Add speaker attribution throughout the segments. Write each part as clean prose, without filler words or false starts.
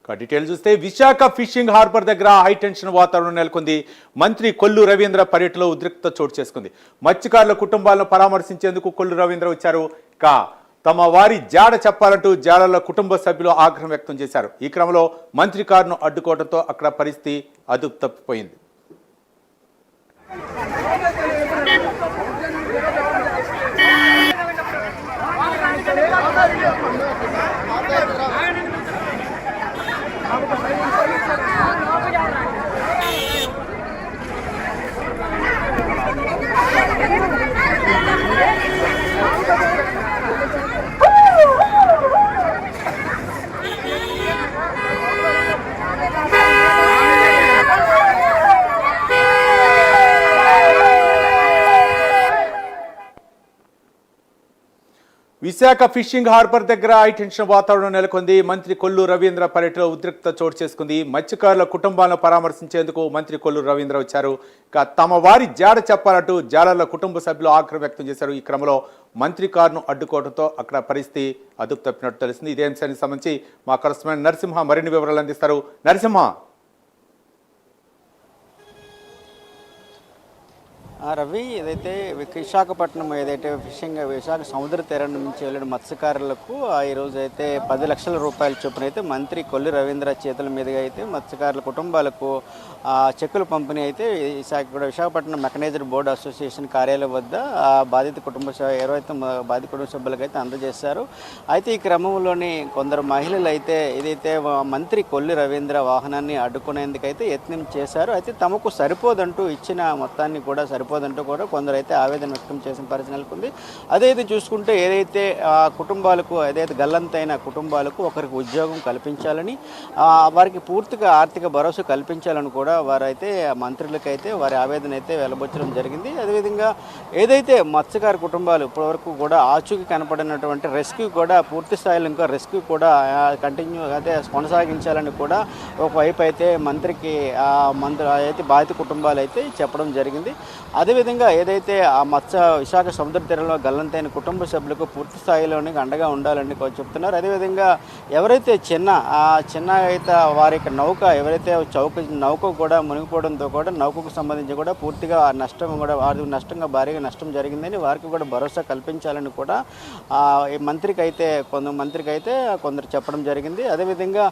Speaker 1: Detail చూస్తే Visakha fishing harbour దగ్గర high tension వాతావరణం నెలకొంది. మంత్రి కొల్లు రవీంద్ర పర్యటనలో ఉద్రిక్తత చోటు చేసుకుంది. మత్స్యకారుల కుటుంబాలను పరామర్శించేందుకు కొల్లు రవీంద్ర వచ్చారు. తమ వారి జాడ చెప్పాలంటూ జాలల కుటుంబ సభ్యులు ఆగ్రహం వ్యక్తం చేశారు. ఈ క్రమంలో మంత్రి కారును అడ్డుకోవడంతో అక్కడ పరిస్థితి అదుపు తప్పిపోయింది. విశాఖ ఫిషింగ్ హార్బర్ దగ్గర హైటెన్షన్ వాతావరణం నెలకొంది. మంత్రి కొల్లు రవీంద్ర పర్యటనలో ఉద్రిక్తత చోటు చేసుకుంది. మత్స్యకారుల కుటుంబాలను పరామర్శించేందుకు మంత్రి కొల్లు రవీంద్ర వచ్చారు. తమ వారి జాడ చెప్పాలంటూ జాలర్ల కుటుంబ సభ్యులు ఆగ్రహం వ్యక్తం చేశారు. ఈ క్రమంలో మంత్రి కారును అడ్డుకోవడంతో అక్కడ పరిస్థితి అదుపు తప్పినట్టు తెలిసింది. ఇదే అంశానికి సంబంధించి మా కరెస్పాండెంట్ నరసింహ మరిన్ని వివరాలు అందిస్తారు. నరసింహ,
Speaker 2: రవి, ఏదైతే విశాఖపట్నం విశాఖ సముద్ర తీరం నుంచి వెళ్ళిన మత్స్యకారులకు ఈరోజు అయితే 10 లక్షల రూపాయల చొప్పున అయితే మంత్రి కొల్లు రవీంద్ర చేతుల మీదుగా అయితే మత్స్యకారుల కుటుంబాలకు చెక్కుల పంపిణీ అయితే విశాఖపట్నం మెకనైజ్డ్ బోర్డు అసోసియేషన్ కార్యాలయం వద్ద బాధిత ఎవరైతే బాధిత కుటుంబ సభ్యులకు అయితే అందజేశారు. అయితే ఈ క్రమంలోని కొందరు మహిళలు అయితే ఏదైతే మంత్రి కొల్లు రవీంద్ర వాహనాన్ని అడ్డుకునేందుకైతే యత్నం చేశారు. అయితే తమకు సరిపోదంటూ ఇచ్చిన మొత్తాన్ని కూడా సరిపోదంటూ కూడా కొందరు అయితే ఆవేదన వ్యక్తం చేసిన పరిస్థితి నెలకొంది. అదైతే చూసుకుంటే ఏదైతే కుటుంబాలకు ఏదైతే గల్లంతైన కుటుంబాలకు ఒకరికి ఉద్యోగం కల్పించాలని వారికి పూర్తిగా ఆర్థిక భరోసా కల్పించాలని కూడా వారైతే మంత్రులకైతే వారి ఆవేదన అయితే వెలబొచ్చడం జరిగింది. అదేవిధంగా ఏదైతే మత్స్యకార కుటుంబాలు ఇప్పటివరకు కూడా ఆచూకీ కనపడినటువంటి రెస్క్యూ కూడా పూర్తి స్థాయిలో ఇంకా రెస్క్యూ కూడా కంటిన్యూ అయితే కొనసాగించాలని కూడా ఒకవైపు అయితే మంత్రికి అయితే బాధిత కుటుంబాలు అయితే చెప్పడం జరిగింది. అదేవిధంగా ఏదైతే ఆ విశాఖ సముద్ర తీరంలో గల్లంతైన కుటుంబ సభ్యులకు పూర్తి స్థాయిలోనే అండగా ఉండాలని చెప్తున్నారు. అదేవిధంగా ఎవరైతే చిన్న అయితే వారి యొక్క నౌక ఎవరైతే నౌక కూడా మునిగిపోవడంతో కూడా నౌకకు సంబంధించి కూడా పూర్తిగా నష్టం కూడా భారీగా నష్టం జరిగిందని వారికి కూడా భరోసా కల్పించాలని కూడా మంత్రికి అయితే కొందరు చెప్పడం జరిగింది. అదేవిధంగా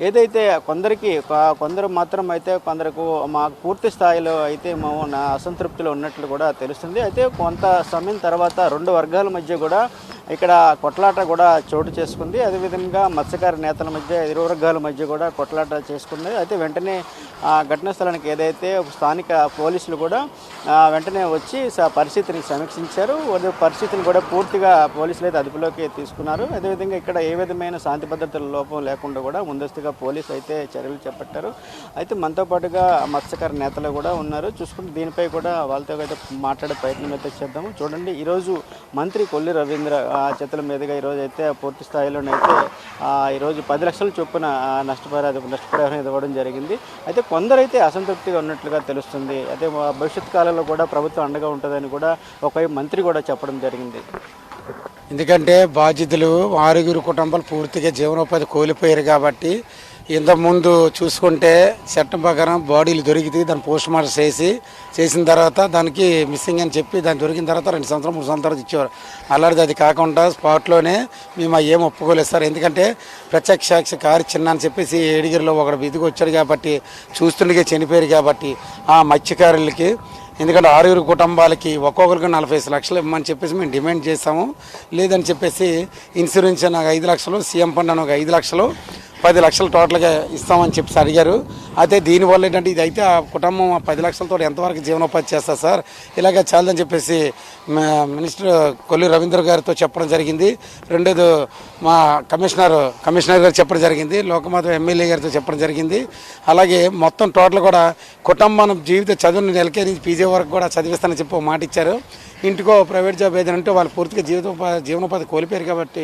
Speaker 2: ఏదైతే కొందరు మాత్రం అయితే కొందరకు పూర్తి స్థాయిలో అయితే అసంతృప్తిలో ఉన్నట్లు కూడా తెలుస్తుంది. అయితే కొంత సమయం తర్వాత రెండు వర్గాల మధ్య కూడా ఇక్కడ కొట్లాట కూడా చోటు చేసుకుంది. అదేవిధంగా మత్స్యకార నేతల మధ్య ఇరు వర్గాల మధ్య కూడా కొట్లాట చేసుకుంది. అయితే వెంటనే ఘటనా స్థలానికి ఏదైతే స్థానిక పోలీసులు కూడా వెంటనే వచ్చి పరిస్థితిని సమీక్షించారు. పరిస్థితిని కూడా పూర్తిగా పోలీసులు అయితే అదుపులోకి తీసుకున్నారు. అదేవిధంగా ఇక్కడ ఏ విధమైన శాంతి భద్రతల లోపం లేకుండా కూడా ముందస్తుగా పోలీసు అయితే చర్యలు చేపట్టారు. అయితే మనతో పాటుగా మత్స్యకార నేతలు కూడా ఉన్నారు. చూసుకుంటే దీనిపై కూడా వాళ్ళతో అయితే మాట్లాడే ప్రయత్నం అయితే చేద్దాము. చూడండి, ఈరోజు మంత్రి కొల్లు రవీంద్ర చేతుల మీదుగా ఈరోజు అయితే పూర్తి స్థాయిలోనైతే ఈరోజు 10 లక్షల చొప్పున నష్టపరిహారం ఇవ్వడం జరిగింది. అయితే కొందరైతే అసంతృప్తిగా ఉన్నట్లుగా తెలుస్తుంది. అయితే భవిష్యత్ కాలంలో కూడా ప్రభుత్వం అండగా ఉంటుందని కూడా ఒకవైపు మంత్రి కూడా చెప్పడం జరిగింది.
Speaker 3: ఎందుకంటే బాధితులు 6 కుటుంబాలు పూర్తిగా జీవనోపాధి కోల్పోయారు కాబట్టి ఇంతకుముందు చూసుకుంటే చట్టం ప్రకారం బాడీలు దొరికితే దాన్ని పోస్ట్ మార్టం చేసిన తర్వాత దానికి మిస్సింగ్ అని చెప్పి దాన్ని దొరికిన తర్వాత 2 సంవత్సరాలు 3 సంవత్సరాలు తర్వాత ఇచ్చేవారు. అలాంటిది అది కాకుండా స్పాట్లోనే మేము ఏం ఒప్పుకోలేదు సార్. ఎందుకంటే ప్రత్యక్ష సాక్షి కారు చిన్న అని చెప్పేసి ఏడిగిరిలో ఒకడు విధికి వచ్చాడు కాబట్టి చూస్తుండగా చనిపోయారు కాబట్టి ఆ మత్స్యకారులకి ఎందుకంటే 6 కుటుంబాలకి ఒక్కొక్కరికి 45 లక్షలు ఇవ్వమని చెప్పేసి మేము డిమాండ్ చేస్తాము. లేదని చెప్పేసి ఇన్సూరెన్స్ నాకు 5 లక్షలు, సీఎం ఫండ్ అని ఒక 5 లక్షలు, 10 లక్షలు టోటల్గా ఇస్తామని చెప్పి అడిగారు. అయితే దీనివల్ల ఏంటంటే ఇది అయితే ఆ కుటుంబం 10 లక్షలతో ఎంతవరకు జీవనోపాధి చేస్తారు సార్, ఇలాగ చాలని చెప్పేసి మినిస్టర్ కొల్లు రవీంద్ర గారితో చెప్పడం జరిగింది. రెండోది మా కమిషనర్ గారు చెప్పడం జరిగింది. లోకమాత ఎమ్మెల్యే గారితో చెప్పడం జరిగింది. అలాగే మొత్తం టోటల్ కూడా కుటుంబం జీవిత చదువుని ఎల్కే నుంచి పీజీ వరకు కూడా చదివిస్తానని చెప్పి మాట ఇచ్చారు. ఇంటికో ప్రైవేట్ జాబ్ ఏదంటే వాళ్ళు పూర్తిగా జీవనోపాధి కోల్పోయారు కాబట్టి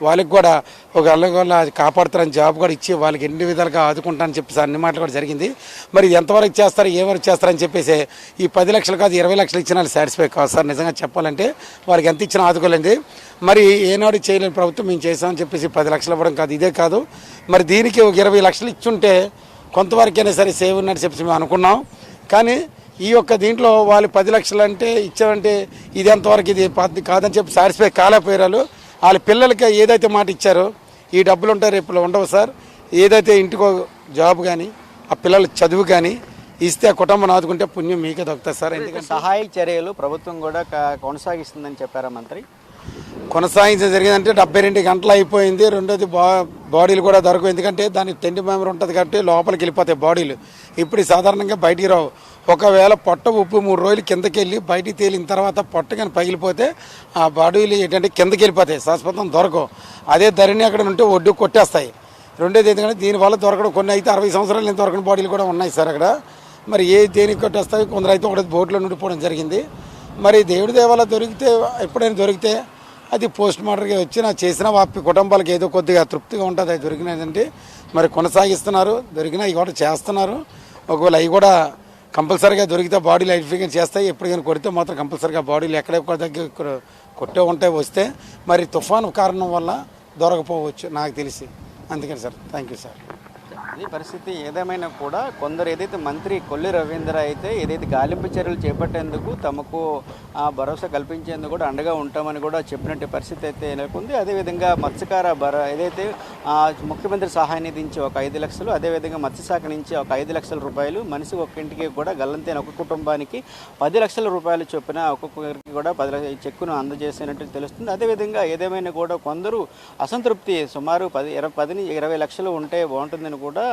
Speaker 3: వాళ్ళకి కూడా ఒక అల్లగొల్ల కాపాడుతారని జాబ్ కూడా ఇచ్చి వాళ్ళకి ఎన్ని విధాలుగా ఆదుకుంటారని చెప్పేసి అన్ని మాటలు కూడా జరిగింది. మరి ఇది ఎంతవరకు చేస్తారు, ఏవరకు చేస్తారని చెప్పేసి ఈ 10 లక్షలు కాదు 20 లక్షలు ఇచ్చినా వాళ్ళు సాటిస్ఫై కాదు సార్. నిజంగా చెప్పాలంటే వాళ్ళకి ఎంత ఇచ్చినా ఆదుకోలేండి. మరి ఏనాడు చేయలేని ప్రభుత్వం మేము చేసామని చెప్పేసి 10 లక్షలు ఇవ్వడం కాదు, ఇదే కాదు. మరి దీనికి ఒక 20 లక్షలు ఇచ్చుంటే కొంతవరకైనా సరే సేవ్ ఉన్నట్టు చెప్పేసి మేము అనుకున్నాం. కానీ ఈ యొక్క దీంట్లో వాళ్ళు 10 లక్షలు అంటే ఇచ్చామంటే ఇది ఎంతవరకు ఇది కాదని చెప్పి సాటిస్ఫై కాలేకపోయారు. వాళ్ళ పిల్లలకి ఏదైతే మాట ఇచ్చారో ఈ డబ్బులు ఉంటాయి రేపు ఉండవు సార్. ఏదైతే ఇంటికో జాబ్ కానీ ఆ పిల్లల చదువు కానీ ఇస్తే ఆ కుటుంబం ఆదుకుంటే పుణ్యం మీకే దొరుకుతుంది సార్. ఎందుకంటే
Speaker 2: సహాయ చర్యలు ప్రభుత్వం కూడా కొనసాగిస్తుందని చెప్పారా మంత్రి?
Speaker 3: కొనసాగించడం జరిగిందంటే 72 గంటలు అయిపోయింది. రెండోది బాడీలు కూడా దొరకవు, ఎందుకంటే దానికి టెంట్ మెంబర్ ఉంటుంది కాబట్టి లోపలికి వెళ్ళిపోతాయి బాడీలు. ఇప్పుడు సాధారణంగా బయటికి రావు. ఒకవేళ పొట్ట ఉప్పు 3 రోజులు కిందకి వెళ్ళి బయటికి తేలిన తర్వాత పొట్ట కానీ పగిలిపోతే ఆ బాడీలు ఏంటంటే కిందకి వెళ్ళిపోతాయి, శాశ్వతం దొరకవు. అదే ధరణి అక్కడ ఉంటే ఒడ్డు కొట్టేస్తాయి. రెండోది ఎందుకంటే దీనివల్ల దొరకడం, కొన్ని అయితే 60 సంవత్సరాలు నేను దొరకని బాడీలు కూడా ఉన్నాయి సార్ అక్కడ. మరి ఏ దేనికి కొట్టేస్తాయి, కొందరు అయితే ఒకటి బోట్లో నుండిపోవడం జరిగింది. మరి దేవుడి దేవాల దొరికితే ఎప్పుడైనా దొరికితే అది పోస్ట్ మార్టంగా వచ్చి నా చేసిన వాపి కుటుంబాలకు ఏదో కొద్దిగా తృప్తిగా ఉంటుంది. అది దొరికినదంటే మరి కొనసాగిస్తున్నారు, దొరికినా అవి కూడా చేస్తున్నారు. ఒకవేళ అవి కూడా కంపల్సరీగా దొరికితే బాడీలు ఐడెంటిఫికేషన్ చేస్తాయి. ఎప్పటికైనా కొడితే మాత్రం కంపల్సరీగా బాడీలు ఎక్కడెక్కడ దగ్గర కొట్టే ఉంటాయి వస్తే మరి తుఫాను కారణం వల్ల దొరకపోవచ్చు నాకు తెలిసి. అందుకని సార్ థ్యాంక్ యూ సార్.
Speaker 2: ఈ పరిస్థితి ఏదేమైనా కూడా కొందరు ఏదైతే మంత్రి కొల్లు రవీంద్ర అయితే ఏదైతే గాలింపు చర్యలు చేపట్టేందుకు తమకు భరోసా కల్పించేందుకు కూడా అండగా ఉంటామని కూడా చెప్పినట్టు పరిస్థితి అయితే నెలకొంది. అదేవిధంగా మత్స్యకార ఏదైతే ముఖ్యమంత్రి సహాయ నిధి నుంచి ఒక 5 లక్షలు, అదేవిధంగా మత్స్యశాఖ నుంచి ఒక 5 లక్షల రూపాయలు, మనిషి ఒక్కింటికి కూడా గల్లంతైన ఒక కుటుంబానికి 10 లక్షల రూపాయలు చొప్పున ఒక్కొక్కరికి కూడా 10 లక్షల చెక్కును అందజేసినట్టు తెలుస్తుంది. అదేవిధంగా ఏదేమైనా కూడా కొందరు అసంతృప్తి సుమారు 10-20 లక్షలు ఉంటే బాగుంటుందని కూడా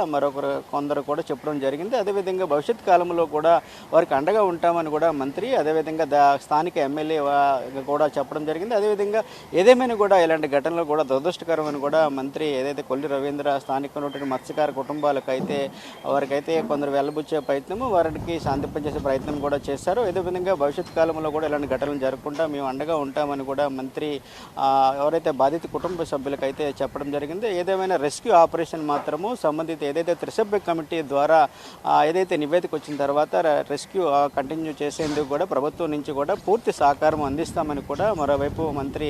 Speaker 2: కొందరు కూడా చెప్పడం జరిగింది. అదేవిధంగా భవిష్యత్ కాలంలో కూడా వారికి అండగా ఉంటామని కూడా మంత్రి, అదేవిధంగా స్థానిక ఎమ్మెల్యే కూడా చెప్పడం జరిగింది. అదేవిధంగా ఏదేమైనా కూడా ఇలాంటి ఘటనలు కూడా దురదృష్టకరమని కూడా మంత్రి ఏదైతే కొల్లు రవీంద్ర స్థానిక ఉన్నటువంటి మత్స్యకార కుటుంబాలకైతే వారికైతే కొందరు వెళ్ళబుచ్చే ప్రయత్నము, వారికి శాంతింపజేసే ప్రయత్నం కూడా చేశారు. అదేవిధంగా భవిష్యత్ కాలంలో కూడా ఇలాంటి ఘటనలు జరగకుండా మేము అండగా ఉంటామని కూడా మంత్రి ఎవరైతే బాధిత కుటుంబ సభ్యులకైతే చెప్పడం జరిగింది. ఏదేమైనా రెస్క్యూ ఆపరేషన్ మాత్రము సంబంధిత ఏదైతే త్రిసభ్య కమిటీ ద్వారా ఏదైతే నివేదిక వచ్చిన తర్వాత రెస్క్యూ కంటిన్యూ చేసేందుకు కూడా ప్రభుత్వం నుంచి కూడా పూర్తి సహకారం అందిస్తామని కూడా మరోవైపు మంత్రి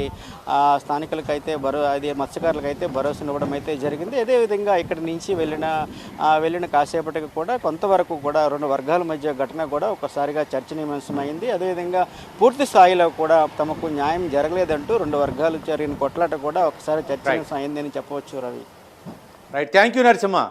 Speaker 2: స్థానికులకైతే అది మత్స్యకారులకైతే భరోసా ఇవ్వడం అయితే జరిగింది. అదేవిధంగా ఇక్కడి నుంచి వెళ్ళిన కాసేపటికి కూడా కొంతవరకు కూడా 2 వర్గాల మధ్య ఘటన కూడా ఒకసారిగా చర్చనీయాంశమైంది. అదేవిధంగా పూర్తి స్థాయిలో కూడా తమకు న్యాయం జరగలేదంటూ 2 వర్గాలు జరిగిన కొట్లాట కూడా ఒకసారి చర్చనీయాంశం అయిందని చెప్పవచ్చు. Ravi
Speaker 1: right, thank you Narasimha.